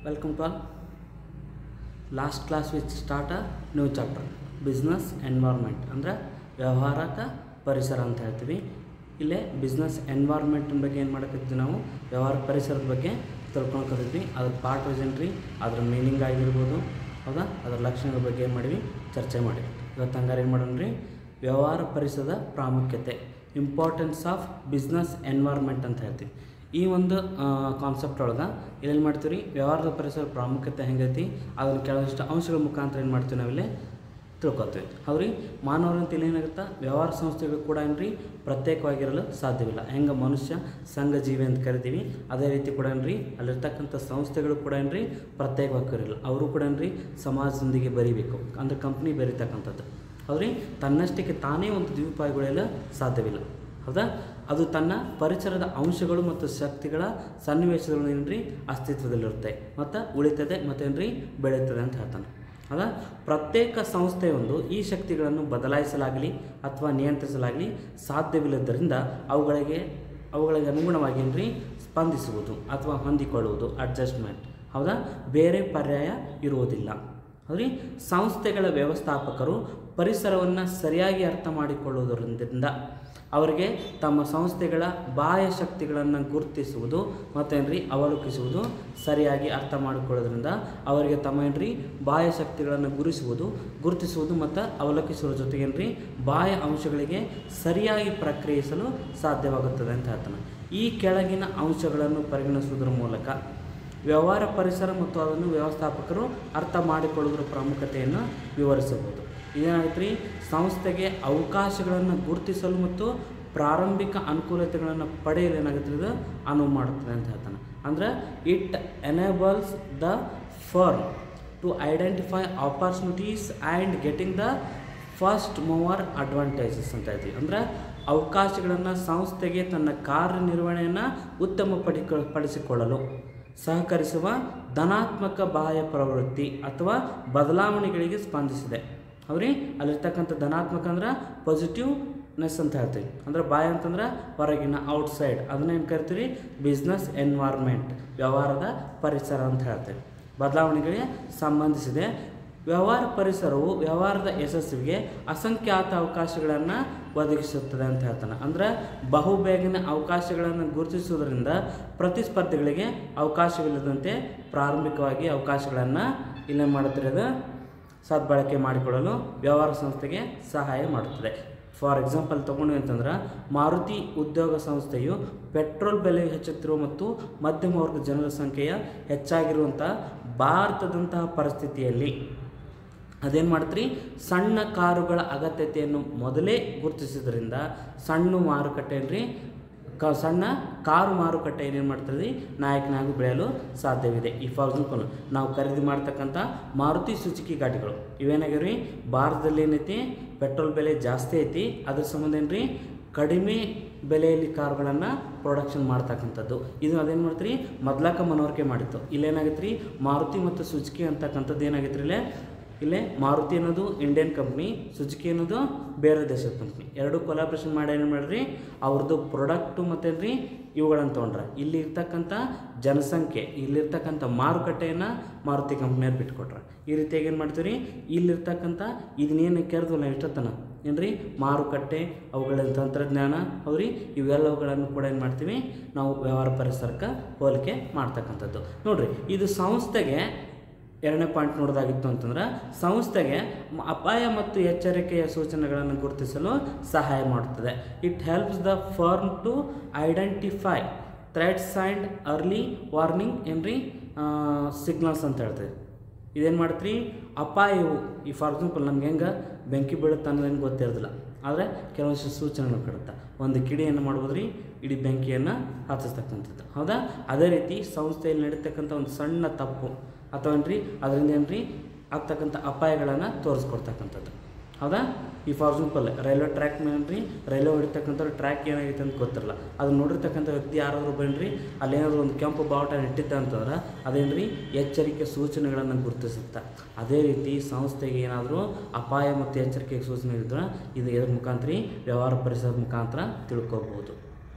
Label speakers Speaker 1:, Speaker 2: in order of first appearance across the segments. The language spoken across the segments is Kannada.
Speaker 1: Welcome to all. Last class we start a new chapter, business environment ಅಂದರೆ ವ್ಯವಹಾರಕ ಪರಿಸರ ಅಂತ ಹೇಳ್ತೀವಿ. ಇಲ್ಲೇ ಬಿಸ್ನೆಸ್ ಎನ್ವೈರ್ಮೆಂಟ್ ಬಗ್ಗೆ ಏನು ಮಾಡಕತ್ತೀವಿ, ನಾವು ವ್ಯವಹಾರ ಪರಿಸರದ ಬಗ್ಗೆ ತಿಳ್ಕೊಳ್ಕತ್ತೀವಿ. ಅದ್ರ ಪಾರ್ಟ್ ವೈಸ್ ಎಂಟ್ರಿ, ಅದರ ಮೀನಿಂಗ್ ಆಗಿರ್ಬೋದು, ಹೌದಾ, ಅದರ ಲಕ್ಷಣಗಳ ಬಗ್ಗೆ ಏನು ಮಾಡಿವಿ, ಚರ್ಚೆ ಮಾಡಿವಿ. ಇವತ್ತು ಹಂಗಾರೆ ಏನು ಮಾಡೋಣ ರೀ, ವ್ಯವಹಾರ ಪರಿಸರದ ಪ್ರಾಮುಖ್ಯತೆ, ಇಂಪಾರ್ಟೆನ್ಸ್ ಆಫ್ ಬಿಸ್ನೆಸ್ ಎನ್ವೈರ್ಮೆಂಟ್ ಅಂತ ಹೇಳ್ತೀವಿ. ಈ ಒಂದು ಕಾನ್ಸೆಪ್ಟ್ ಒಳಗೆ ಇಲ್ಲೇನು ಮಾಡ್ತೀವಿ ರೀ, ವ್ಯವಹಾರದ ಪರಿಸರ ಪ್ರಾಮುಖ್ಯತೆ ಹೆಂಗೈತಿ ಅದನ್ನು ಕೆಲವೊಂದಿಷ್ಟು ಅಂಶಗಳ ಮುಖಾಂತರ ಏನು ಮಾಡ್ತೀವಿ ನಾವಿಲ್ಲಿ ತಿಳ್ಕೊತೀವಿ. ಹೌದ್ರಿ, ಮಾನವರಂತ ಏನಾಗುತ್ತೆ, ವ್ಯವಹಾರ ಸಂಸ್ಥೆಗಳು ಕೂಡ ಏನ್ರಿ ಪ್ರತ್ಯೇಕವಾಗಿರಲು ಸಾಧ್ಯವಿಲ್ಲ. ಹೆಂಗೆ ಮನುಷ್ಯ ಸಂಘ ಜೀವಿ ಅಂತ ಕರಿತೀವಿ, ಅದೇ ರೀತಿ ಕೂಡ ಏನ್ರಿ ಅಲ್ಲಿರ್ತಕ್ಕಂಥ ಸಂಸ್ಥೆಗಳು ಕೂಡ ಏನ್ರಿ ಪ್ರತ್ಯೇಕವಾಗಿರಲ್ಲ. ಅವರು ಕೂಡ ಏನ್ರಿ ಸಮಾಜದೊಂದಿಗೆ ಬರೀಬೇಕು, ಅಂದರೆ ಕಂಪ್ನಿ ಬೆರೀತಕ್ಕಂಥದ್ದು. ಹೌದ್ರಿ, ತನ್ನಷ್ಟಕ್ಕೆ ತಾನೇ ಒಂದು ದ್ವೀಪಾಗಿಗಳೆಲ್ಲ ಸಾಧ್ಯವಿಲ್ಲ. ಹೌದಾ, ಅದು ತನ್ನ ಪರಿಸರದ ಅಂಶಗಳು ಮತ್ತು ಶಕ್ತಿಗಳ ಸನ್ನಿವೇಶಗಳು ಏನ್ರಿ ಅಸ್ತಿತ್ವದಲ್ಲಿರುತ್ತೆ ಮತ್ತು ಉಳಿತದೆ ಮತ್ತೇನ್ರಿ ಬೆಳೆಯುತ್ತದೆ ಅಂತ ಹೇಳ್ತಾನೆ. ಹೌದಾ, ಪ್ರತ್ಯೇಕ ಸಂಸ್ಥೆಯೊಂದು ಈ ಶಕ್ತಿಗಳನ್ನು ಬದಲಾಯಿಸಲಾಗಲಿ ಅಥವಾ ನಿಯಂತ್ರಿಸಲಾಗಲಿ ಸಾಧ್ಯವಿಲ್ಲದ್ದರಿಂದ ಅವುಗಳಿಗೆ ಅನುಗುಣವಾಗಿ ಏನ್ರಿ ಸ್ಪಂದಿಸುವುದು ಅಥವಾ ಹೊಂದಿಕೊಳ್ಳುವುದು, ಅಡ್ಜಸ್ಟ್ಮೆಂಟ್. ಹೌದಾ, ಬೇರೆ ಪರ್ಯಾಯ ಇರುವುದಿಲ್ಲ. ಹೌದ್ರಿ, ಸಂಸ್ಥೆಗಳ ವ್ಯವಸ್ಥಾಪಕರು ಪರಿಸರವನ್ನು ಸರಿಯಾಗಿ ಅರ್ಥ ಮಾಡಿಕೊಳ್ಳುವುದರಿಂದ ಅವರಿಗೆ ತಮ್ಮ ಸಂಸ್ಥೆಗಳ ಬಾಹ್ಯ ಶಕ್ತಿಗಳನ್ನು ಗುರುತಿಸುವುದು ಮತ್ತೇನ್ರಿ ಅವಲೋಕಿಸುವುದು, ಸರಿಯಾಗಿ ಅರ್ಥ ಮಾಡಿಕೊಳ್ಳೋದ್ರಿಂದ ಅವರಿಗೆ ತಮ್ಮ ಏನ್ರಿ ಬಾಹ್ಯ ಶಕ್ತಿಗಳನ್ನು ಗುರುತಿಸುವುದು ಮತ್ತು ಅವಲೋಕಿಸುವ ಜೊತೆಗೇನ್ರಿ ಬಾಹ್ಯ ಅಂಶಗಳಿಗೆ ಸರಿಯಾಗಿ ಪ್ರಕ್ರಿಯಿಸಲು ಸಾಧ್ಯವಾಗುತ್ತದೆ ಅಂತ ಹೇಳ್ತಾನೆ. ಈ ಕೆಳಗಿನ ಅಂಶಗಳನ್ನು ಪರಿಗಣಿಸುವುದರ ಮೂಲಕ ವ್ಯವಹಾರ ಪರಿಸರ ಮತ್ತು ಅದನ್ನು ವ್ಯವಸ್ಥಾಪಕರು ಅರ್ಥ ಮಾಡಿಕೊಳ್ಳುವುದರ ಪ್ರಾಮುಖ್ಯತೆಯನ್ನು ವಿವರಿಸಬಹುದು. ಇದೇನಾಗುತ್ತೆ ರೀ, ಸಂಸ್ಥೆಗೆ ಅವಕಾಶಗಳನ್ನು ಗುರುತಿಸಲು ಮತ್ತು ಪ್ರಾರಂಭಿಕ ಅನುಕೂಲತೆಗಳನ್ನು ಪಡೆಯಲು ಏನಾಗುತ್ತೆ ಇದು ಅನುವು ಮಾಡುತ್ತದೆ ಅಂತ ಹೇಳ್ತಾನೆ. ಅಂದರೆ it enables the firm to identify opportunities and getting the first mover advantages ಅಂತ ಹೇಳ್ತೀವಿ. ಅಂದರೆ ಅವಕಾಶಗಳನ್ನು ಸಂಸ್ಥೆಗೆ ತನ್ನ ಕಾರ್ಯನಿರ್ವಹಣೆಯನ್ನು ಉತ್ತಮಪಡಿಸಿಕೊಳ್ಳಲು ಸಹಕರಿಸುವ ಧನಾತ್ಮಕ ಬಾಹ್ಯ ಪ್ರವೃತ್ತಿ ಅಥವಾ ಬದಲಾವಣೆಗಳಿಗೆ ಸ್ಪಂದಿಸಿದೆ. ಅವ್ರಿ ಅಲ್ಲಿರ್ತಕ್ಕಂಥ ಧನಾತ್ಮಕ ಅಂದ್ರೆ ಪಾಸಿಟಿವ್ನೆಸ್ ಅಂತ ಹೇಳ್ತೀವಿ. ಅಂದರೆ ಬಾಹ್ಯ ಅಂತಂದ್ರೆ ಹೊರಗಿನ ಔಟ್ಸೈಡ್, ಅದನ್ನೇನು ಕರಿತೀವಿ ಬಿಸ್ನೆಸ್ ಎನ್ವೈರ್ಮೆಂಟ್, ವ್ಯವಹಾರದ ಪರಿಸರ ಅಂತ ಹೇಳ್ತೀವಿ. ಬದಲಾವಣೆಗಳಿಗೆ ಸಂಬಂಧಿಸಿದೆ. ವ್ಯವಹಾರ ಪರಿಸರವು ವ್ಯವಹಾರದ ಯಶಸ್ಸಿಗೆ ಅಸಂಖ್ಯಾತ ಅವಕಾಶಗಳನ್ನು ಒದಗಿಸುತ್ತದೆ ಅಂತ ಹೇಳ್ತಾನೆ. ಅಂದರೆ ಬಹುಬೇಗನೆ ಅವಕಾಶಗಳನ್ನು ಗುರುತಿಸುವುದರಿಂದ ಪ್ರತಿಸ್ಪರ್ಧಿಗಳಿಗೆ ಅವಕಾಶವಿಲ್ಲದಂತೆ ಪ್ರಾರಂಭಿಕವಾಗಿ ಅವಕಾಶಗಳನ್ನು ಇಲ್ಲೇ ಮಾಡುತ್ತಿರೋದು ಅದು ಸದ್ಬಳಕೆ ಮಾಡಿಕೊಳ್ಳಲು ವ್ಯವಹಾರ ಸಂಸ್ಥೆಗೆ ಸಹಾಯ ಮಾಡುತ್ತದೆ. ಫಾರ್ ಎಕ್ಸಾಂಪಲ್ ತೊಗೊಂಡ್ವಿ ಅಂತಂದ್ರೆ, ಮಾರುತಿ ಉದ್ಯೋಗ ಸಂಸ್ಥೆಯು ಪೆಟ್ರೋಲ್ ಬೆಲೆ ಹೆಚ್ಚುತ್ತಿರುವ ಮತ್ತು ಮಧ್ಯಮ ವರ್ಗದ ಜನರ ಸಂಖ್ಯೆಯ ಹೆಚ್ಚಾಗಿರುವಂಥ ಭಾರತದಂತಹ ಪರಿಸ್ಥಿತಿಯಲ್ಲಿ ಅದೇನು ಮಾಡ್ತೀರಿ, ಸಣ್ಣ ಕಾರುಗಳ ಅಗತ್ಯತೆಯನ್ನು ಮೊದಲೇ ಗುರುತಿಸಿದ್ರಿಂದ ಸಣ್ಣ ಮಾರುಕಟ್ಟೆ ಏನ್ರಿ ಸಣ್ಣ ಕಾರು ಮಾರುಕಟ್ಟೆ ಏನೇನು ಮಾಡ್ತದೆ ನಾಯಕನಾಗಿ ಬೆಳೆಯಲು ಸಾಧ್ಯವಿದೆ. ಈ ಫಾರ್ ಎಕ್ಸಾಂಪಲ್ ನಾವು ಖರೀದಿ ಮಾಡ್ತಕ್ಕಂಥ ಮಾರುತಿ ಸುಜುಕಿ ಗಾಡಿಗಳು ಇವೇನಾಗ್ಯಾವ್ರಿ, ಭಾರತದಲ್ಲಿ ಏನೈತಿ ಪೆಟ್ರೋಲ್ ಬೆಲೆ ಜಾಸ್ತಿ ಐತಿ, ಅದ್ರ ಸಂಬಂಧ ಏನ್ರಿ ಕಡಿಮೆ ಬೆಲೆಯಲ್ಲಿ ಕಾರುಗಳನ್ನು ಪ್ರೊಡಕ್ಷನ್ ಮಾಡ್ತಕ್ಕಂಥದ್ದು. ಇದು ಅದೇನು ಮಾಡ್ತೀರಿ ಮೊದ್ಲಕ್ಕ ಮನವರಿಕೆ ಮಾಡಿತ್ತು. ಇಲ್ಲೇನಾಗೈತೆ ರೀ, ಮಾರುತಿ ಮತ್ತು ಸುಜುಕಿ ಅಂತಕ್ಕಂಥದ್ದು ಏನಾಗೈತೆ ರೀ, ಇಲ್ಲೇ ಮಾರುತಿ ಅನ್ನೋದು ಇಂಡಿಯನ್ ಕಂಪ್ನಿ, ಸುಜುಕಿ ಅನ್ನೋದು ಬೇರೆ ದೇಶದ ಕಂಪ್ನಿ, ಎರಡು ಕೊಲಾಬ್ರೇಷನ್ ಮಾಡಿ ಏನು ಮಾಡಿರಿ ಅವ್ರದ್ದು ಪ್ರಾಡಕ್ಟು ಮತ್ತೇನ್ರಿ ಇವುಗಳನ್ನು ತೊಗೊಂಡ್ರೆ ಇಲ್ಲಿ ಇರ್ತಕ್ಕಂಥ ಜನಸಂಖ್ಯೆ, ಇಲ್ಲಿರ್ತಕ್ಕಂಥ ಮಾರುಕಟ್ಟೆಯನ್ನು ಮಾರುತಿ ಕಂಪ್ನಿಯವ್ರು ಬಿಟ್ಕೊಟ್ರೆ. ಈ ರೀತಿಯಾಗಿ ಏನು ಮಾಡ್ತೀವಿ ರೀ, ಇಲ್ಲಿರ್ತಕ್ಕಂಥ ಇದನ್ನೇನು ಕೆರೆದಲ್ಲ ಇಷ್ಟತನ ಏನ್ರಿ ಮಾರುಕಟ್ಟೆ, ಅವುಗಳ ತಂತ್ರಜ್ಞಾನ, ಹೌದ್ರಿ ಇವೆಲ್ಲವುಗಳನ್ನು ಕೂಡ ಏನು ಮಾಡ್ತೀವಿ ನಾವು ವ್ಯವಹಾರ ಪರಿಸರಕ್ಕೆ ಹೋಲಿಕೆ ಮಾಡ್ತಕ್ಕಂಥದ್ದು. ನೋಡಿರಿ, ಇದು ಸಂಸ್ಥೆಗೆ ಎರಡನೇ ಪಾಯಿಂಟ್ ನೋಡೋದಾಗಿತ್ತು ಅಂತಂದ್ರೆ, ಸಂಸ್ಥೆಗೆ ಅಪಾಯ ಮತ್ತು ಎಚ್ಚರಿಕೆಯ ಸೂಚನೆಗಳನ್ನು ಗುರುತಿಸಲು ಸಹಾಯ ಮಾಡುತ್ತದೆ. It helps the firm to identify threats and early warning ಏನ್ರಿ ಸಿಗ್ನಲ್ಸ್ ಅಂತ ಹೇಳ್ತೀವಿ. ಇದೇನು ಮಾಡ್ತೀರಿ, ಅಪಾಯವು ಈ ಫಾರ್ ಎಕ್ಸಾಂಪಲ್ ನಮ್ಗೆ ಹೆಂಗೆ ಬೆಂಕಿ ಬೀಳುತ್ತೆ ಅನ್ನೋದೇನು ಗೊತ್ತಿರೋದಿಲ್ಲ, ಆದರೆ ಕೆಲವೊಂದು ಸೂಚನೆಗಳು ಕೊಡುತ್ತೆ. ಒಂದು ಕಿಡಿಯನ್ನು ಮಾಡ್ಬೋದು ರೀ, ಇಡೀ ಬೆಂಕಿಯನ್ನು ಹತ್ತಿಸ್ತಕ್ಕಂಥದ್ದು. ಹೌದಾ, ಅದೇ ರೀತಿ ಸಂಸ್ಥೆಯಲ್ಲಿ ನಡೀತಕ್ಕಂಥ ಒಂದು ಸಣ್ಣ ತಪ್ಪು ಅಥವಾ ಏನ್ರಿ ಅದರಿಂದ ಏನ್ರಿ ಆಗ್ತಕ್ಕಂಥ ಅಪಾಯಗಳನ್ನು ತೋರಿಸ್ಕೊಡ್ತಕ್ಕಂಥದ್ದು. ಹೌದಾ, ಈ ಫಾರ್ ಎಕ್ಸಾಂಪಲ್ ರೈಲ್ವೆ ಟ್ರ್ಯಾಕ್ ಮೇನ್ರಿ ರೈಲ್ವೆ ಹೊಡಿತಕ್ಕಂಥ ಟ್ರ್ಯಾಕ್ ಏನಾಗೈತೆ ಅಂತ ಗೊತ್ತಿರಲ್ಲ, ಅದನ್ನು ನೋಡಿರ್ತಕ್ಕಂಥ ವ್ಯಕ್ತಿ ಯಾರಾದರೂ ಬನ್ನಿರಿ ಅಲ್ಲೇನಾದರೂ ಒಂದು ಕೆಂಪು ಬಾವುಟ ಇಟ್ಟಿದ್ದ ಅಂತಂದ್ರೆ ಅದೇನ್ರಿ ಎಚ್ಚರಿಕೆ ಸೂಚನೆಗಳನ್ನು ಗುರುತಿಸುತ್ತೆ. ಅದೇ ರೀತಿ ಸಂಸ್ಥೆಗೆ ಏನಾದರೂ ಅಪಾಯ ಮತ್ತು ಎಚ್ಚರಿಕೆ ಸೂಚನೆ ಇದ್ರೆ ಇದು ಇದ್ರ ಮುಖಾಂತರ ವ್ಯವಹಾರ ಪರಿಸರದ ಮುಖಾಂತರ ತಿಳ್ಕೊಬೋದು.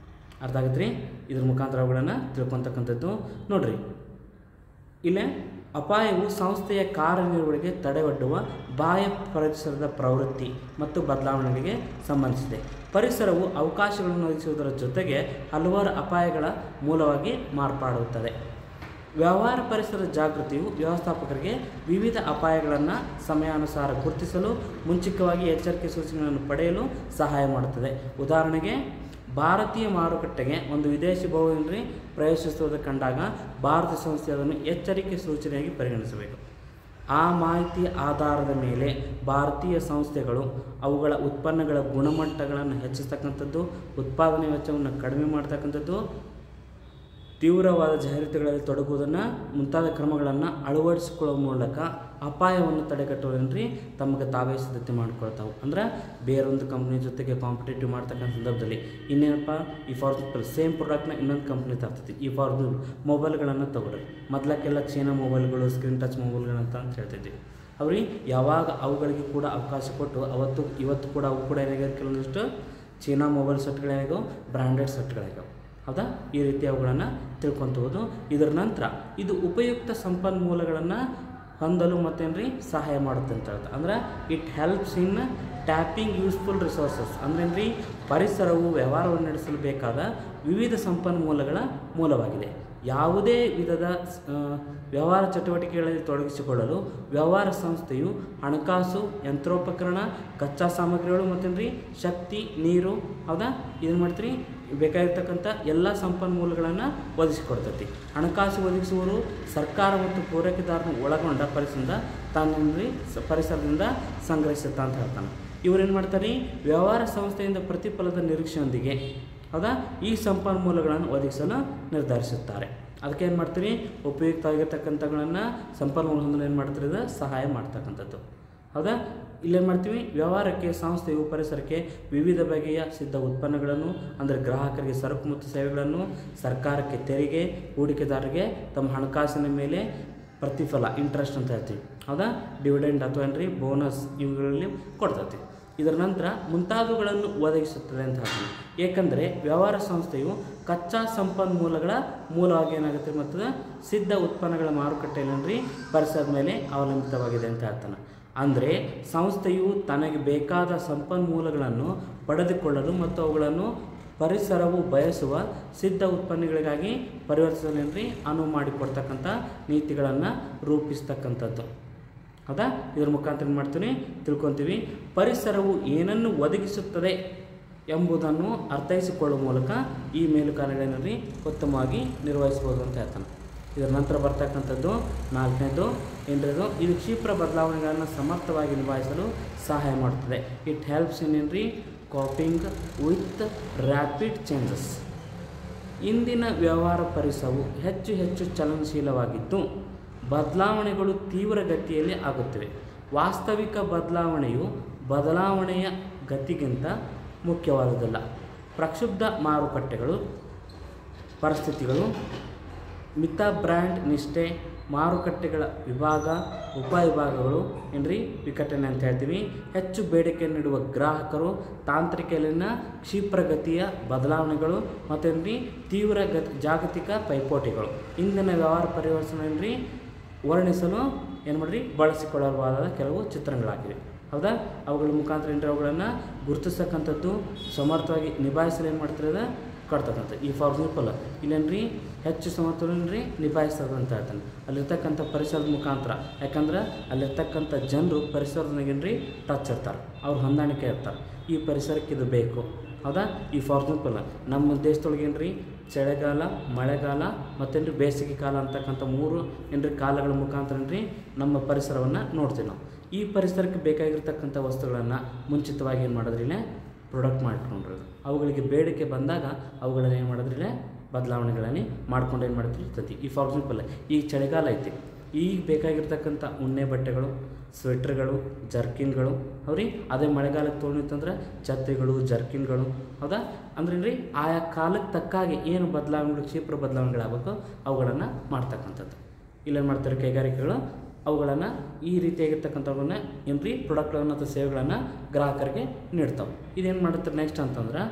Speaker 1: ಅರ್ಥ ಆಗುತ್ತೆ ರೀ, ಇದ್ರ ಮುಖಾಂತರ ಅವುಗಳನ್ನು ತಿಳ್ಕೊತಕ್ಕಂಥದ್ದು. ನೋಡಿರಿ, ಇಲ್ಲೇ ಅಪಾಯವು ಸಂಸ್ಥೆಯ ಕಾರ್ಯನಿರ್ವಹಣೆಗೆ ತಡೆಗಟ್ಟುವ ಬಾಹ್ಯ ಪರಿಸರದ ಪ್ರವೃತ್ತಿ ಮತ್ತು ಬದಲಾವಣೆಗಳಿಗೆ ಸಂಬಂಧಿಸಿದೆ. ಪರಿಸರವು ಅವಕಾಶಗಳನ್ನು ಒದಗಿಸುವುದರ ಜೊತೆಗೆ ಹಲವಾರು ಅಪಾಯಗಳ ಮೂಲವಾಗಿ ಮಾರ್ಪಾಡುತ್ತದೆ. ವ್ಯವಹಾರ ಪರಿಸರ ಜಾಗೃತಿಯು ವ್ಯವಸ್ಥಾಪಕರಿಗೆ ವಿವಿಧ ಅಪಾಯಗಳನ್ನು ಸಮಯಾನುಸಾರ ಗುರುತಿಸಲು ಮುಂಚಿತವಾಗಿ ಎಚ್ಚರಿಕೆ ಸೂಚನೆಗಳನ್ನು ಪಡೆಯಲು ಸಹಾಯ ಮಾಡುತ್ತದೆ. ಉದಾಹರಣೆಗೆ, ಭಾರತೀಯ ಮಾರುಕಟ್ಟೆಗೆ ಒಂದು ವಿದೇಶಿ ಬಹುಮಂಡಿ ಪ್ರವೇಶಿಸುವುದು ಕಂಡಾಗ ಭಾರತ ಸಂಸ್ಥೆ ಅದನ್ನು ಎಚ್ಚರಿಕೆ ಸೂಚನೆಯಾಗಿ ಪರಿಗಣಿಸಬೇಕು. ಆ ಮಾಹಿತಿಯ ಆಧಾರದ ಮೇಲೆ ಭಾರತೀಯ ಸಂಸ್ಥೆಗಳು ಅವುಗಳ ಉತ್ಪನ್ನಗಳ ಗುಣಮಟ್ಟಗಳನ್ನು ಹೆಚ್ಚಿಸ್ತಕ್ಕಂಥದ್ದು, ಉತ್ಪಾದನೆ ವೆಚ್ಚವನ್ನು ಕಡಿಮೆ ಮಾಡ್ತಕ್ಕಂಥದ್ದು, ತೀವ್ರವಾದ ಜಾಹೀರಾತುಗಳಲ್ಲಿ ತೊಡಗುವುದನ್ನು ಮುಂತಾದ ಕ್ರಮಗಳನ್ನು ಅಳವಡಿಸಿಕೊಳ್ಳುವ ಮೂಲಕ ಅಪಾಯವನ್ನು ತಡೆಗಟ್ಟುವುದನ್ರಿ ತಮಗೆ ತಾವೇ ಸಿದ್ಧತೆ ಮಾಡಿಕೊಳ್ತಾವೆ. ಅಂದ್ರೆ ಬೇರೊಂದು ಕಂಪ್ನಿ ಜೊತೆಗೆ ಕಾಂಪಿಟೇಟಿವ್ ಮಾಡ್ತಕ್ಕಂಥ ಸಂದರ್ಭದಲ್ಲಿ ಇನ್ನೇನಪ್ಪ, ಈ ಫಾರ್ ಎಕ್ಸಾಂಪಲ್ ಸೇಮ್ ಪ್ರಾಡಕ್ಟ್ನ ಇನ್ನೊಂದು ಕಂಪ್ನಿ ತರ್ತೈತಿ. ಈ ಫಾರ್ ಮೊಬೈಲ್ಗಳನ್ನು ತೊಗೊಳ್ರಿ. ಮೊದಲಕ್ಕೆಲ್ಲ ಚೀನಾ ಮೊಬೈಲ್ಗಳು, ಸ್ಕ್ರೀನ್ ಟಚ್ ಮೊಬೈಲ್ಗಳಂತ ಹೇಳ್ತಿದ್ವಿ. ಅವ್ರಿಗೆ ಯಾವಾಗ ಅವುಗಳಿಗೆ ಕೂಡ ಅವಕಾಶ ಕೊಟ್ಟು ಇವತ್ತು ಕೂಡ ಅವು ಕೂಡ ಏನಾಗ್ಯಾವ, ಕೆಲವೊಂದಿಷ್ಟು ಚೀನಾ ಮೊಬೈಲ್ ಸೆಟ್ಗಳಾಗ್ಯಾವ, ಬ್ರ್ಯಾಂಡೆಡ್ ಸೆಟ್ಗಳಾಗ್ಯಾವ. ಹೌದಾ? ಈ ರೀತಿ ಅವುಗಳನ್ನು ತಿಳ್ಕೊಳ್ಬೋದು. ಇದರ ನಂತರ ಇದು ಉಪಯುಕ್ತ ಸಂಪನ್ಮೂಲಗಳನ್ನು ಹೊಂದಲು ಮತ್ತೇನ್ರಿ ಸಹಾಯ ಮಾಡುತ್ತೆ ಅಂತ ಹೇಳ್ತಾರೆ. ಅಂದ್ರೆ it helps in tapping useful resources. ಅಂದ್ರೇನ್ರಿ, ಪರಿಸರವು ವ್ಯವಹಾರವನ್ನು ನಡೆಸಲು ಬೇಕಾದ ವಿವಿಧ ಸಂಪನ್ಮೂಲಗಳ ಮೂಲವಾಗಿದೆ. ಯಾವುದೇ ವಿಧದ ವ್ಯವಹಾರ ಚಟುವಟಿಕೆಗಳಲ್ಲಿ ತೊಡಗಿಸಿಕೊಳ್ಳಲು ವ್ಯವಹಾರ ಸಂಸ್ಥೆಯು ಹಣಕಾಸು, ಯಂತ್ರೋಪಕರಣ, ಕಚ್ಚಾ ಸಾಮಗ್ರಿಗಳು ಮತ್ತೇನ್ರಿ ಶಕ್ತಿ, ನೀರು, ಹೌದಾ, ಇದನ್ನು ಮಾಡ್ತೀರಿ ಬೇಕಾಗಿರ್ತಕ್ಕಂಥ ಎಲ್ಲ ಸಂಪನ್ಮೂಲಗಳನ್ನು ಒದಗಿಸಿಕೊಡ್ತೈತಿ. ಹಣಕಾಸು ಒದಗಿಸುವರು ಸರ್ಕಾರ ಮತ್ತು ಪೂರೈಕೆದಾರನ ಒಳಗೊಂಡ ಪರಿಸರದಿಂದ ಸಂಗ್ರಹಿಸುತ್ತಾ ಅಂತ ಹೇಳ್ತಾನೆ. ಇವರೇನು ಮಾಡ್ತಾರೆ, ವ್ಯವಹಾರ ಸಂಸ್ಥೆಯಿಂದ ಪ್ರತಿಫಲದ ನಿರೀಕ್ಷೆಯೊಂದಿಗೆ ಹೌದಾ ಈ ಸಂಪನ್ಮೂಲಗಳನ್ನು ಒದಗಿಸಲು ನಿರ್ಧರಿಸುತ್ತಾರೆ. ಅದಕ್ಕೆ ಏನು ಮಾಡ್ತೀರಿ, ಉಪಯುಕ್ತವಾಗಿರ್ತಕ್ಕಂಥಗಳನ್ನು ಸಂಪನ್ಮೂಲ ಹೊಂದಲು ಏನು ಮಾಡ್ತಾರೆ, ಇದು ಸಹಾಯ ಮಾಡ್ತಕ್ಕಂಥದ್ದು. ಹೌದಾ? ಇಲ್ಲೇನು ಮಾಡ್ತೀವಿ, ವ್ಯವಹಾರಕ್ಕೆ ಸಂಸ್ಥೆಯು ಪರಿಸರಕ್ಕೆ ವಿವಿಧ ಬಗೆಯ ಸಿದ್ಧ ಉತ್ಪನ್ನಗಳನ್ನು, ಅಂದರೆ ಗ್ರಾಹಕರಿಗೆ ಸರಕು ಮತ್ತು ಸೇವೆಗಳನ್ನು, ಸರ್ಕಾರಕ್ಕೆ ತೆರಿಗೆ, ಹೂಡಿಕೆದಾರರಿಗೆ ತಮ್ಮ ಹಣಕಾಸಿನ ಮೇಲೆ ಪ್ರತಿಫಲ, ಇಂಟ್ರೆಸ್ಟ್ ಅಂತ ಹೇಳ್ತೀವಿ. ಹೌದಾ? ಡಿವಿಡೆಂಡ್ ಅಥವಾ ಏನ್ರಿ ಬೋನಸ್ ಇವುಗಳಲ್ಲಿ ಕೊಡ್ತೈತಿ. ಇದರ ನಂತರ ಮುಂತಾದವುಗಳನ್ನು ಒದಗಿಸುತ್ತದೆ ಅಂತ ಹೇಳ್ತೀವಿ. ಏಕೆಂದರೆ ವ್ಯವಹಾರ ಸಂಸ್ಥೆಯು ಕಚ್ಚಾ ಸಂಪನ್ಮೂಲಗಳ ಮೂಲವಾಗಿ ಏನಾಗುತ್ತೆ ಮತ್ತು ಸಿದ್ಧ ಉತ್ಪನ್ನಗಳ ಮಾರುಕಟ್ಟೆಯಲ್ಲಿ ಪರಿಸರದ ಮೇಲೆ ಅವಲಂಬಿತವಾಗಿದೆ ಅಂತ ಹೇಳ್ತಾನೆ. ಅಂದರೆ ಸಂಸ್ಥೆಯು ತನಗೆ ಬೇಕಾದ ಸಂಪನ್ಮೂಲಗಳನ್ನು ಪಡೆದುಕೊಳ್ಳಲು ಮತ್ತು ಅವುಗಳನ್ನು ಪರಿಸರವು ಬಯಸುವ ಸಿದ್ಧ ಉತ್ಪನ್ನಗಳಿಗಾಗಿ ಪರಿವರ್ತಿಸಲೇನ್ರಿ ಅನುವು ಮಾಡಿಕೊಡ್ತಕ್ಕಂಥ ನೀತಿಗಳನ್ನು ರೂಪಿಸ್ತಕ್ಕಂಥದ್ದು. ಹೌದಾ? ಇದರ ಮುಖಾಂತರ ಏನು ಮಾಡ್ತೀವಿ, ತಿಳ್ಕೊತೀವಿ. ಪರಿಸರವು ಏನನ್ನು ಒದಗಿಸುತ್ತದೆ ಎಂಬುದನ್ನು ಅರ್ಥೈಸಿಕೊಳ್ಳುವ ಮೂಲಕ ಈ ಮೇಲುಕಾರ್ಯಗಳಲ್ಲಿ ಉತ್ತಮವಾಗಿ ನಿರ್ವಹಿಸ್ಬೋದು ಅಂತ ಹೇಳ್ತಾನೆ. ಇದರ ನಂತರ ಬರ್ತಕ್ಕಂಥದ್ದು 4ನೇದು ಏನ್ರಿ, ಇದು ಕ್ಷಿಪ್ರ ಬದಲಾವಣೆಗಳನ್ನು ಸಮರ್ಥವಾಗಿ ನಿಭಾಯಿಸಲು ಸಹಾಯ ಮಾಡುತ್ತದೆ. ಇಟ್ ಹೆಲ್ಪ್ಸ್ ಇನ್ ಏನ್ರಿ ಕಾಪಿಂಗ್ ವಿತ್ ರ್ಯಾಪಿಡ್ ಚೇಂಜಸ್. ಇಂದಿನ ವ್ಯವಹಾರ ಪರಿಸರವು ಹೆಚ್ಚು ಚಲನಶೀಲವಾಗಿದ್ದು ಬದಲಾವಣೆಗಳು ತೀವ್ರಗತಿಯಲ್ಲಿ ಆಗುತ್ತಿವೆ. ವಾಸ್ತವಿಕ ಬದಲಾವಣೆಯ ಗತಿಗಿಂತ ಮುಖ್ಯವಾದುದಲ್ಲ. ಪ್ರಕ್ಷುಬ್ಧ ಮಾರುಕಟ್ಟೆಗಳು ಪರಿಸ್ಥಿತಿಗಳು, ಮಿತ ಬ್ರ್ಯಾಂಡ್ ನಿಷ್ಠೆ, ಮಾರುಕಟ್ಟೆಗಳ ಉಪವಿಭಾಗಗಳು ಏನ್ರಿ ವಿಕಟಣೆ ಅಂತ ಹೇಳ್ತೀವಿ. ಹೆಚ್ಚು ಬೇಡಿಕೆ ನೀಡುವ ಗ್ರಾಹಕರು, ತಾಂತ್ರಿಕೆಯಲ್ಲಿನ ಕ್ಷಿಪ್ರಗತಿಯ ಬದಲಾವಣೆಗಳು ಮತ್ತೇನ್ರಿ ತೀವ್ರ ಜಾಗತಿಕ ಪೈಪೋಟಿಗಳು ಇಂದಿನ ವ್ಯವಹಾರ ಪರಿವರ್ತನೆ ವರ್ಣಿಸಲು ಏನು ಮಾಡ್ರಿ ಬಳಸಿಕೊಳ್ಳಬಹುದಾದ ಕೆಲವು ಚಿತ್ರಣಗಳಾಗಿವೆ. ಹೌದಾ? ಅವುಗಳ ಮುಖಾಂತರ ಏನ್ರಿ ಅವುಗಳನ್ನು ಗುರುತಿಸ್ತಕ್ಕಂಥದ್ದು, ಸಮರ್ಥವಾಗಿ ನಿಭಾಯಿಸಲು ಏನು ಮಾಡ್ತಿರೋದ ಕೊಡ್ತಕ್ಕಂಥ. ಈ ಫಾರ್ ಎಕ್ಸಾಂಪಲ್ ಇಲ್ಲೇನ್ರಿ ಹೆಚ್ಚು ಸಮರ್ಥವಾಗಿ ನಿಭಾಯಿಸ್ತದೆ ಅಂತ ಹೇಳ್ತಾನೆ. ಅಲ್ಲಿರ್ತಕ್ಕಂಥ ಪರಿಸರದ ಮುಖಾಂತರ, ಯಾಕಂದ್ರೆ ಅಲ್ಲಿರ್ತಕ್ಕಂಥ ಜನರು ಪರಿಸರದಾಗೇನ್ರಿ ಟಚ್ ಇರ್ತಾರೆ, ಅವ್ರು ಹೊಂದಾಣಿಕೆ ಇರ್ತಾರೆ. ಈ ಪರಿಸರಕ್ಕೆ ಇದು ಬೇಕು. ಹೌದಾ? ಈ ಫಾರ್ ಎಕ್ಸಾಂಪಲ್ ನಮ್ಮ ದೇಶದೊಳಗೇನ್ರಿ ಚಳಿಗಾಲ, ಮಳೆಗಾಲ ಮತ್ತೇನ್ರಿ ಬೇಸಿಗೆ ಕಾಲ ಅಂತಕ್ಕಂಥ 3 ಏನ್ರಿ ಕಾಲಗಳ ಮುಖಾಂತರ ಏನ್ರಿ ನಮ್ಮ ಪರಿಸರವನ್ನು ನೋಡ್ತೀವಿ ನಾವು. ಈ ಪರಿಸರಕ್ಕೆ ಬೇಕಾಗಿರ್ತಕ್ಕಂಥ ವಸ್ತುಗಳನ್ನು ಮುಂಚಿತವಾಗಿ ಏನು ಮಾಡೋದ್ರಿಲ್ಲ ಪ್ರೊಡಕ್ಟ್ ಮಾಡಿಕೊಂಡ್ರದು. ಅವುಗಳಿಗೆ ಬೇಡಿಕೆ ಬಂದಾಗ ಅವುಗಳನ್ನು ಏನು ಮಾಡೋದ್ರಿಲ್ಲ ಬದಲಾವಣೆಗಳನ್ನು ಮಾಡ್ಕೊಂಡು ಏನು ಮಾಡ್ತಿರ್ತೈತಿ. ಈ ಫಾರ್ ಎಕ್ಸಾಂಪಲ್ ಈಗ ಚಳಿಗಾಲ ಐತಿ, ಈಗ ಬೇಕಾಗಿರ್ತಕ್ಕಂಥ ಉಣ್ಣೆ ಬಟ್ಟೆಗಳು, ಸ್ವೆಟ್ರ್ಗಳು, ಜರ್ಕಿನ್ಗಳು ಅವ್ರಿಗೆ ಅದೇ ಮಳೆಗಾಲಕ್ಕೆ ತೊಗೊಂಡಿತ್ತಂದ್ರೆ ಛತ್ರಿಗಳು, ಜರ್ಕಿನ್ಗಳು. ಹೌದಾ? ಅಂದ್ರೇನ್ರಿ ಆಯಾ ಕಾಲಕ್ಕೆ ತಕ್ಕಾಗಿ ಏನು ಬದಲಾವಣೆಗಳು, ಕ್ಷಿಪ್ರ ಬದಲಾವಣೆಗಳಾಗಬೇಕು ಅವುಗಳನ್ನು ಮಾಡ್ತಕ್ಕಂಥದ್ದು. ಇಲ್ಲೇನು ಮಾಡ್ತಾರೆ, ಕೈಗಾರಿಕೆಗಳು ಅವುಗಳನ್ನು ಈ ರೀತಿಯಾಗಿರ್ತಕ್ಕಂಥವನ್ನ ಏನ್ರಿ ಪ್ರಾಡಕ್ಟ್ಗಳನ್ನು ಅಥವಾ ಸೇವೆಗಳನ್ನು ಗ್ರಾಹಕರಿಗೆ ನೀಡ್ತಾವೆ. ಇದೇನು ಮಾಡುತ್ತೆ ನೆಕ್ಸ್ಟ್ ಅಂತಂದ್ರೆ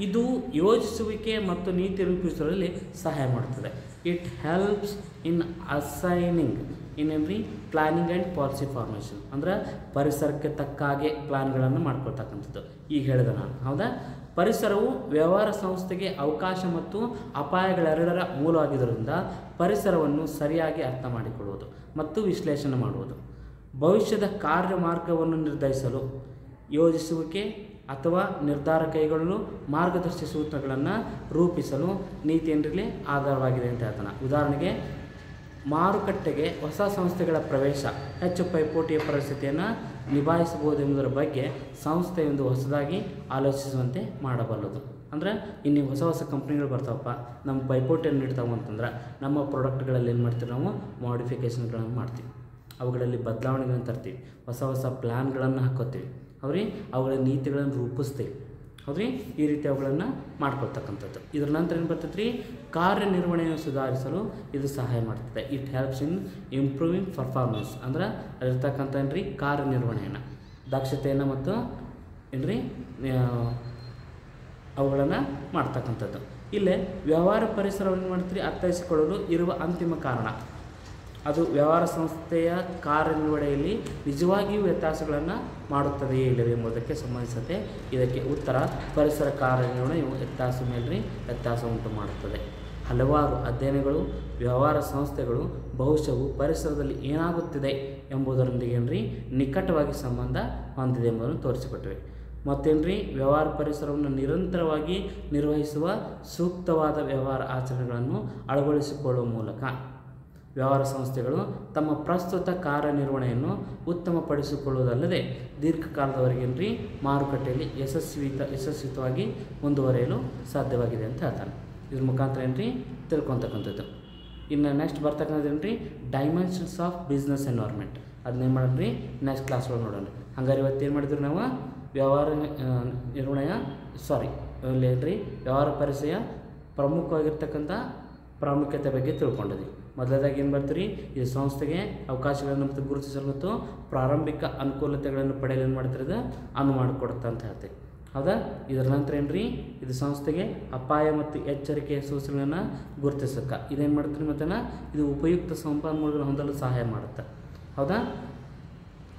Speaker 1: ಇದು ಯೋಜಿಸುವಿಕೆ ಮತ್ತು ನೀತಿ ರೂಪಿಸುವಲ್ಲಿ ಸಹಾಯ ಮಾಡ್ತದೆ. ಇಟ್ ಹೆಲ್ಪ್ಸ್ ಇನ್ ಅಸೈನಿಂಗ್ ಇನ್ನೇನ್ರಿ ಪ್ಲಾನಿಂಗ್ ಆ್ಯಂಡ್ ಪಾಲಿಸಿ ಫಾರ್ಮೇಷನ್ ಅಂದ್ರೆ ಪರಿಸರಕ್ಕೆ ತಕ್ಕ ಹಾಗೆ ಪ್ಲಾನ್ಗಳನ್ನು ಮಾಡ್ಕೊಳ್ತಕ್ಕಂಥದ್ದು. ಈಗ ಹೇಳಿದೆ ನಾನು, ಹೌದಾ? ಪರಿಸರವು ವ್ಯವಹಾರ ಸಂಸ್ಥೆಗೆ ಅವಕಾಶ ಮತ್ತು ಅಪಾಯಗಳೆರಡರ ಮೂಲವಾಗಿದ್ದರಿಂದ ಪರಿಸರವನ್ನು ಸರಿಯಾಗಿ ಅರ್ಥ ಮಾಡಿಕೊಳ್ಳುವುದು ಮತ್ತು ವಿಶ್ಲೇಷಣೆ ಮಾಡುವುದು, ಭವಿಷ್ಯದ ಕಾರ್ಯಮಾರ್ಗವನ್ನು ನಿರ್ಧರಿಸಲು ಯೋಜಿಸುವಿಕೆ ಅಥವಾ ನಿರ್ಧಾರ ಕೈಗೊಳ್ಳಲು ಮಾರ್ಗದರ್ಶಿ ಸೂತ್ರಗಳನ್ನು ರೂಪಿಸಲು ನೀತಿ ಏನ್ರಲ್ಲಿ ಆಧಾರವಾಗಿದೆ ಅಂತ ಹೇಳ್ತಾನೆ. ಉದಾಹರಣೆಗೆ ಮಾರುಕಟ್ಟೆಗೆ ಹೊಸ ಸಂಸ್ಥೆಗಳ ಪ್ರವೇಶ ಹೆಚ್ಚು ಪೈಪೋಟಿಯ ಪರಿಸ್ಥಿತಿಯನ್ನು ನಿಭಾಯಿಸಬಹುದೆಂಬುದರ ಬಗ್ಗೆ ಸಂಸ್ಥೆಯೊಂದು ಹೊಸದಾಗಿ ಆಲೋಚಿಸುವಂತೆ ಮಾಡಬಲ್ಲದು. ಅಂದರೆ ಇನ್ನು ಹೊಸ ಹೊಸ ಕಂಪ್ನಿಗಳು ಬರ್ತಾವಪ್ಪ, ನಮ್ಮ ಪೈಪೋಟಿಯನ್ನು ನೀಡ್ತಾವೆ ಅಂತಂದ್ರೆ ನಮ್ಮ ಪ್ರಾಡಕ್ಟ್ಗಳಲ್ಲಿ ಏನು ಮಾಡ್ತೀವಿ, ನಾವು ಮಾಡಿಫಿಕೇಷನ್ಗಳನ್ನು ಮಾಡ್ತೀವಿ, ಅವುಗಳಲ್ಲಿ ಬದಲಾವಣೆಗಳನ್ನು ತರ್ತೀವಿ, ಹೊಸ ಹೊಸ ಪ್ಲ್ಯಾನ್ಗಳನ್ನು ಹಾಕೋತೀವಿ, ಅವ್ರಿ ಅವುಗಳ ನೀತಿಗಳನ್ನು ರೂಪಿಸ್ತೀವಿ, ಹೌದ್ರಿ? ಈ ರೀತಿ ಅವುಗಳನ್ನು ಮಾಡ್ಕೊಳ್ತಕ್ಕಂಥದ್ದು. ಇದರ ನಂತರ ಏನು ಬರ್ತೈತೆ ರೀ, ಕಾರ್ಯನಿರ್ವಹಣೆಯನ್ನು ಸುಧಾರಿಸಲು ಇದು ಸಹಾಯ ಮಾಡ್ತದೆ. It helps in improving performance ಅಂದ್ರೆ ಅಲ್ಲಿರ್ತಕ್ಕಂಥ ಏನ್ರಿ ಕಾರ್ಯನಿರ್ವಹಣೆಯನ್ನು, ದಕ್ಷತೆಯನ್ನು ಮತ್ತು ಏನ್ರಿ ಅವುಗಳನ್ನು ಮಾಡ್ತಕ್ಕಂಥದ್ದು. ಇಲ್ಲೇ ವ್ಯವಹಾರ ಪರಿಸರವನ್ನು ಮಾಡ್ತೀರಿ ಅರ್ಥೈಸಿಕೊಳ್ಳಲು ಇರುವ ಅಂತಿಮ ಕಾರಣ ಅದು ವ್ಯವಹಾರ ಸಂಸ್ಥೆಯ ಕಾರ್ಯನಿರ್ವಹಣೆಯಲ್ಲಿ ನಿಜವಾಗಿಯೂ ವ್ಯತ್ಯಾಸಗಳನ್ನು ಮಾಡುತ್ತದೆಯೇ ಇಲ್ಲವೇ ಎಂಬುದಕ್ಕೆ ಸಂಬಂಧಿಸಿದಂತೆ ಇದಕ್ಕೆ ಉತ್ತರ ಪರಿಸರ ಕಾರ್ಯನಿರ್ವಹಣೆಯು ವ್ಯತ್ಯಾಸ ಉಂಟು ಮಾಡುತ್ತದೆ. ಹಲವಾರು ಅಧ್ಯಯನಗಳು ವ್ಯವಹಾರ ಸಂಸ್ಥೆಗಳು ಭವಿಷ್ಯವು ಪರಿಸರದಲ್ಲಿ ಏನಾಗುತ್ತಿದೆ ಎಂಬುದರೊಂದಿಗೆ ನಿಕಟವಾಗಿ ಸಂಬಂಧ ಹೊಂದಿದೆ ಎಂಬುದನ್ನು ತೋರಿಸಿಕೊಟ್ಟಿವೆ. ಮತ್ತೇನ್ರಿ ವ್ಯವಹಾರ ಪರಿಸರವನ್ನು ನಿರಂತರವಾಗಿ ನಿರ್ವಹಿಸುವ ಸೂಕ್ತವಾದ ವ್ಯವಹಾರ ಆಚರಣೆಗಳನ್ನು ಅಳವಡಿಸಿಕೊಳ್ಳುವ ಮೂಲಕ ವ್ಯವಹಾರ ಸಂಸ್ಥೆಗಳು ತಮ್ಮ ಪ್ರಸ್ತುತ ಕಾರ್ಯನಿರ್ವಹಣೆಯನ್ನು ಉತ್ತಮಪಡಿಸಿಕೊಳ್ಳುವುದಲ್ಲದೆ ದೀರ್ಘಕಾಲದವರೆಗೆ ಮಾರುಕಟ್ಟೆಯಲ್ಲಿ ಯಶಸ್ವಿತವಾಗಿ ಮುಂದುವರಿಯಲು ಸಾಧ್ಯವಾಗಿದೆ ಅಂತ ಹೇಳ್ತಾನೆ. ಇದ್ರ ಮುಖಾಂತರ ತಿಳ್ಕೊತಕ್ಕಂಥದ್ದು. ಇನ್ನು ನೆಕ್ಸ್ಟ್ ಬರ್ತಕ್ಕಂಥದ್ದು ಡೈಮೆನ್ಷನ್ಸ್ ಆಫ್ ಬಿಸ್ನೆಸ್ ಎನ್ವೈರ್ಮೆಂಟ್. ಅದನ್ನೇನು ಮಾಡೋಣ ನೆಕ್ಸ್ಟ್ ಕ್ಲಾಸ್ ಒಳಗೆ ನೋಡೋಣ. ಹಂಗಾರೆ ಇವತ್ತೇನು ಮಾಡಿದ್ರು ನಾವು ವ್ಯವಹಾರ ವ್ಯವಹಾರ ಪರಿಸರ ಪ್ರಮುಖವಾಗಿರ್ತಕ್ಕಂಥ ಪ್ರಾಮುಖ್ಯತೆ ಬಗ್ಗೆ ತಿಳ್ಕೊಂಡಿದ್ವಿ. ಮೊದಲದಾಗಿ ಏನು ಬರ್ತೀರಿ, ಇದು ಸಂಸ್ಥೆಗೆ ಅವಕಾಶಗಳನ್ನು ಮತ್ತು ಗುರುತಿಸಲು ಮತ್ತು ಪ್ರಾರಂಭಿಕ ಅನುಕೂಲತೆಗಳನ್ನು ಪಡೆಯಲು ಏನು ಮಾಡ್ತಿರೋದು ಅನುವು ಮಾಡಿಕೊಡುತ್ತೆ ಅಂತ ಹೇಳ್ತೀವಿ, ಹೌದಾ? ಇದರ ನಂತರ ಇದು ಸಂಸ್ಥೆಗೆ ಅಪಾಯ ಮತ್ತು ಎಚ್ಚರಿಕೆಯ ಸೂಚನೆಗಳನ್ನು ಗುರುತಿಸಕ್ಕೆ ಇದೇನು ಮಾಡ್ತೀರಿ ಮತ್ತು ಇದು ಉಪಯುಕ್ತ ಸಂಪನ್ಮೂಲಗಳನ್ನು ಹೊಂದಲು ಸಹಾಯ ಮಾಡುತ್ತೆ, ಹೌದಾ?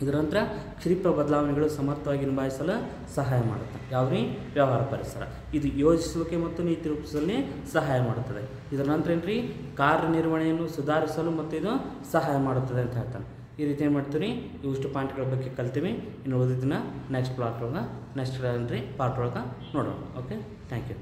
Speaker 1: ಇದರ ನಂತರ ಕ್ಷಿಪ್ರ ಬದಲಾವಣೆಗಳು ಸಮರ್ಥವಾಗಿ ನಿಭಾಯಿಸಲು ಸಹಾಯ ಮಾಡುತ್ತೆ. ಯಾವ್ರಿ ವ್ಯವಹಾರ ಪರಿಸರ ಇದು ಯೋಜಿಸುವಿಕೆ ಮತ್ತು ನೀತಿ ರೂಪಿಸಲು ಸಹಾಯ ಮಾಡುತ್ತದೆ. ಇದರ ನಂತರ ಕಾರ್ಯನಿರ್ವಹಣೆಯನ್ನು ಸುಧಾರಿಸಲು ಮತ್ತು ಇದು ಸಹಾಯ ಮಾಡುತ್ತದೆ ಅಂತ ಹೇಳ್ತಾನೆ. ಈ ರೀತಿ ಏನು ಮಾಡ್ತೀವಿ, ಇವಿಷ್ಟು ಪಾಯಿಂಟ್ಗಳ ಬಗ್ಗೆ ಕಲ್ತೀವಿ. ಇನ್ನು ಉಳಿದಿದ್ದನ್ನ ನೆಕ್ಸ್ಟ್ ಪಾರ್ಟ್ ಒಳಗೆ ನೋಡೋಣ. Okay, thank you.